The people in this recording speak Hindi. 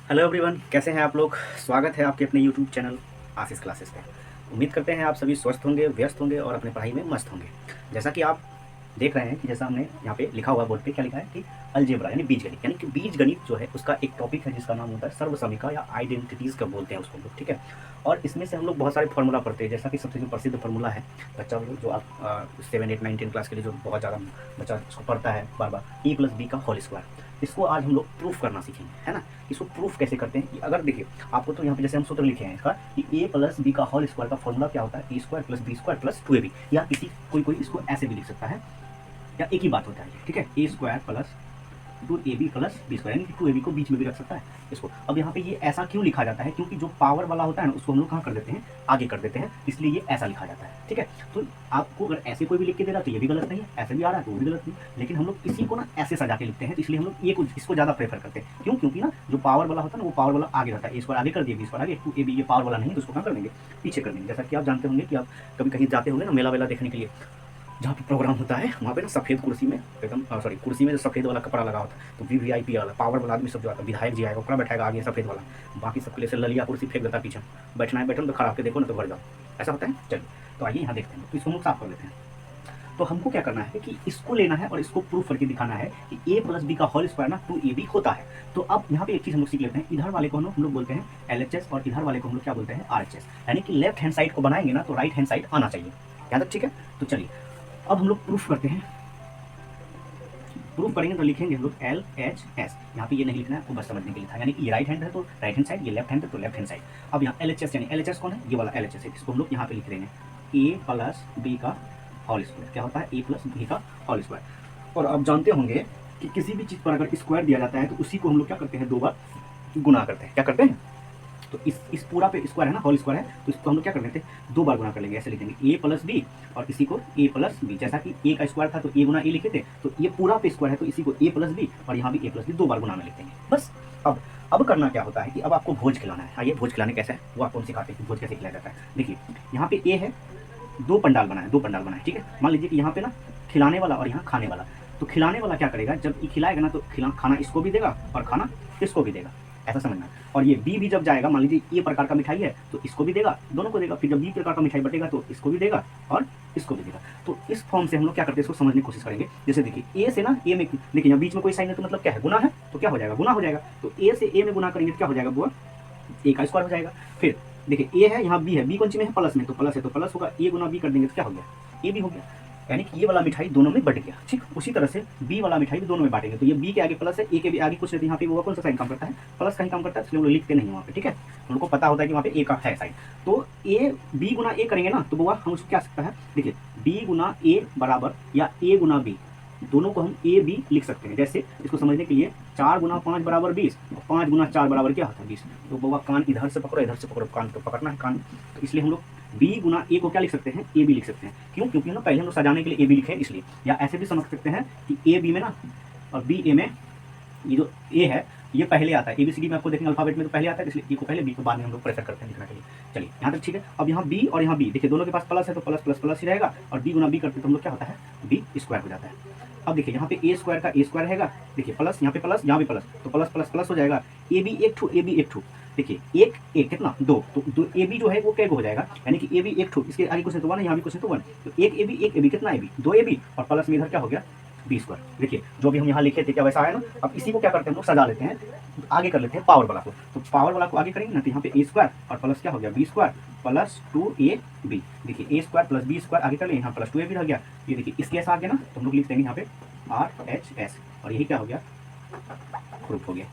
हेलो एवरीवन, कैसे हैं आप लोग। स्वागत है आपके अपने यूट्यूब चैनल आशीष क्लासेस पे। उम्मीद करते हैं आप सभी स्वस्थ होंगे, व्यस्त होंगे और अपने पढ़ाई में मस्त होंगे। जैसा कि आप देख रहे हैं कि जैसा हमने यहाँ पे लिखा हुआ बोर्ड पे क्या लिखा है कि अलजेब्रा यानी बीजगणित, यानी कि बीजगणित जो है उसका एक टॉपिक है जिसका नाम होता है सर्वसमीका या आइडेंटिटीज़ का बोलते हैं उसको लोग, ठीक है। और इसमें से हम लोग बहुत सारे फार्मूला पढ़ते हैं, जैसा कि सबसे जो प्रसिद्ध फार्मूला है बच्चा लोग जो आप 7, 8, 9, 10 क्लास के लिए जो बहुत ज़्यादा बच्चा इसको पढ़ता है बार बार, a+b²। इसको आज हम लोग प्रूफ करना सीखेंगे, है ना। इसको प्रूफ कैसे करते हैं कि अगर देखिए आपको तो यहाँ पे जैसे हम सूत्र लिखे हैं इसका कि a+b² का फॉर्मूला क्या होता है, a² + b² + 2ab, या किसी कोई इसको ऐसे भी लिख सकता है, या एक ही बात होता है, ठीक है। a² + 2ab + b² यानी कि 2ab को बीच में भी रख सकता है इसको। अब यहाँ पे ये ऐसा क्यों लिखा जाता है, क्योंकि जो पावर वाला होता है ना उसको हम लोग कहाँ कर देते हैं, आगे कर देते हैं, इसलिए ये ऐसा लिखा जाता है, ठीक है। तो आपको अगर ऐसे कोई भी लिख के दे रहा है तो ये भी गलत नहीं है, ऐसे भी आ रहा है तो वो भी गलत नहीं, लेकिन हम लोग इसी को ना ऐसे सजा के लिखते हैं, तो इसलिए हम लोग ये इसको ज़्यादा प्रेफर करते हैं। क्यों? क्योंकि ना जो पावर वाला होता है ना वो पावर वाला आगे रहता है, a² आगे कर दिए, b² आगे, 2ab ये पावर वाला नहीं है तो उसको कहाँ कर देंगे, पीछे कर देंगे। जैसा कि आप जानते होंगे कि आप कभी कहीं जाते होंगे ना मेला वेला देखने के लिए, जहाँ पे प्रोग्राम होता है वहाँ पे ना सफ़ेद कुर्सी में एकदम सॉरी कुर्सी में जो सफ़ेद वाला कपड़ा लगा होता है, तो वीवीआईपी वाला पावर वाला आदमी सब जो आता है, विधायक जी आएगा ऊपर बैठेगा आगे सफ़ेद वाला, बाकी सबके लिए से ललिया कुर्सी फेंक देता है पीछे, बैठना है बैठो तो खड़ा होकर देखो ना तो भर जाओ, ऐसा होता है। चलिए तो आइए यहाँ देखते हैं, तो इसको हम साफ कर लेते हैं। तो हमको क्या करना है कि इसको लेना है और इसको प्रूफ करके दिखाना है कि a+b² ना 2ab होता है। तो अब यहाँ पे एक चीज़ हम लोग सीख लेते हैं, इधर वाले को हम लोग बोलते हैं LHS और इधर वाले को हम लोग क्या बोलते हैं RHS, यानी कि लेफ्ट हैंड साइड को बनाएंगे ना तो राइट हैंड साइड आना चाहिए, यहाँ तक ठीक है। तो चलिए अब हम लोग प्रूफ करते हैं। प्रूफ करेंगे तो लिखेंगे हम लोग LHS, यहाँ पे ये नहीं लिखना है, आपको बस समझने के लिए था, यानी कि ये राइट हैंड है तो राइट हैंड साइड, ये लेफ्ट हैंड है तो लेफ्ट हैंड साइड। अब यहाँ LHS यानी LHS कौन है, ये वाला LHS है, इसको हम लोग यहाँ पे लिख देंगे a+b² क्या होता है, a+b²। और आप जानते होंगे कि किसी भी चीज़ पर अगर स्क्वायर दिया जाता है तो उसी को हम लोग क्या करते हैं, 2 बार गुना करते हैं, क्या करते हैं। तो इस पूरा पे स्क्वायर है ना, होल स्क्वायर है, तो इसको हम लोग क्या कर लेते हैं, 2 बार गुना कर लेंगे, ऐसे लिखेंगे a+b और इसी को a+b। जैसा कि a का स्क्वायर था तो a गुना a लिखे थे, तो ये पूरा पे स्क्वायर है तो इसी को a+b और यहाँ भी a+b 2 बार गुना में लिख देंगे बस। अब करना क्या होता है कि अब आपको भोज खिलाना है। आइए भोज खिलाने कैसे है वो आपको हम सिखाते हैं कि भोज कैसे खिलाया जाता है। देखिए यहाँ पे a है, 2 पंडाल बनाए, ठीक है। मान लीजिए कि यहाँ पे ना खिलाने वाला और यहाँ खाने वाला, तो खिलाने वाला क्या करेगा, जब ये खिलाएगा ना तो खाना इसको भी देगा और खाना इसको भी देगा, ऐसा समझना। और ये बी भी जब जाएगा, मान लीजिए ए प्रकार का मिठाई है तो इसको भी देगा, दोनों को देगा, फिर जब बी प्रकार का मिठाई बटेगा तो इसको भी देगा और इसको भी देगा। तो इस फॉर्म से हम लोग क्या करते हैं, इसको समझने की कोशिश करेंगे। जैसे देखिए ए से ना ए में, देखिए यहाँ बीच में कोई साइन है तो मतलब क्या है, गुना है, तो क्या हो जाएगा, गुना हो जाएगा। तो ए से ए में गुना करेंगे तो क्या हो जाएगा, वो ए का स्क्वायर हो जाएगा। फिर देखिए ए है, यहाँ बी है, बी कौन सी में है, प्लस में, तो प्लस है तो प्लस होगा, ए गुना बी कर देंगे तो क्या हो गया, ए भी हो गया, यानी कि ये वाला मिठाई दोनों में बट गया। ठीक उसी तरह से बी वाला मिठाई भी दोनों में बांटेंगे, तो ये बी के आगे प्लस है, ए के भी आगे कुछ नहीं, यहाँ पे वो कौन सा साइन काम करता है, प्लस का ही काम करता है, इसलिए हम लोग लिखते नहीं वहाँ पे, ठीक है। हम लोग को पता होता है कि वहाँ पे ए का है साइन। तो ए बी गुना ए करेंगे ना तो वो हम उसको क्या सकता है, देखिए बी गुना ए बराबर या ए गुना बी, दोनों को हम ए बी लिख सकते हैं। जैसे इसको समझने के लिए 4 गुना 5 बराबर 20, 5 गुना 4 बराबर क्या होता है 20। तो बाबा कान इधर से पकड़ो इधर से पकड़ो, कान तो पकड़ना है कान, तो इसलिए हम लोग बी गुना ए को क्या लिख सकते हैं, ए बी लिख सकते हैं। क्यों? क्योंकि ना पहले हम लोग सजाने के लिए ए बी लिखे हैं इसलिए, या ऐसे भी समझ सकते हैं कि ए बी में ना और बी ए में, ये जो ए है ये पहले आता है, ABCD में आपको देखेंगे अल्फाबेट में तो पहले आता है, इसलिए ए को पहले बी को बाद में हम लोग प्रेफर करते हैं लिखने के लिए। चलिए यहाँ तक ठीक है। अब यहाँ बी और यहाँ बी, देखिए दोनों के पास प्लस है तो प्लस प्लस प्लस ही रहेगा, और बी गुना बी करते तो हम लोग क्या होता है, बी स्क्वायर हो जाता है। अब देखिए यहाँ पे ए स्क्वायर का ए स्क्वायर रहेगा, देखिए प्लस यहाँ पे प्लस यहाँ भी प्लस, तो प्लस प्लस प्लस हो जाएगा, ए बी एक ठू, ए बी एक ठू, देखिए एक एक कितना 2, तो दो ए बी जो है वो क्या हो जाएगा, यानी कि ए बी एक ठू, इसके आगे कुछ है तो 1 है, यहाँ भी कुछ है तो 1, तो एक ए बी कितना ए बी 2 ए बी, और प्लस में इधर क्या हो गया बी स्क्वायर। देखिए जो भी हम यहाँ लिखे थे क्या वैसा आया ना। अब इसी को क्या करते हैं हम लोग, सजा लेते हैं, आगे कर लेते हैं पावर वाला को, तो पावर वाला को आगे करेंगे ना तो यहाँ पे ए स्क्वायर और प्लस क्या हो गया बी स्क्वायर प्लस 2ab, देखिए ए स्क्वायर प्लस बी स्क्वायर आगे कर ले, यहाँ प्लस 2ab रह गया। ये देखिए इसके ऐसा आ गया ना तो हम लोग लिख देंगे यहाँ पे RHS, और यही क्या हो गया, प्रूफ हो गया।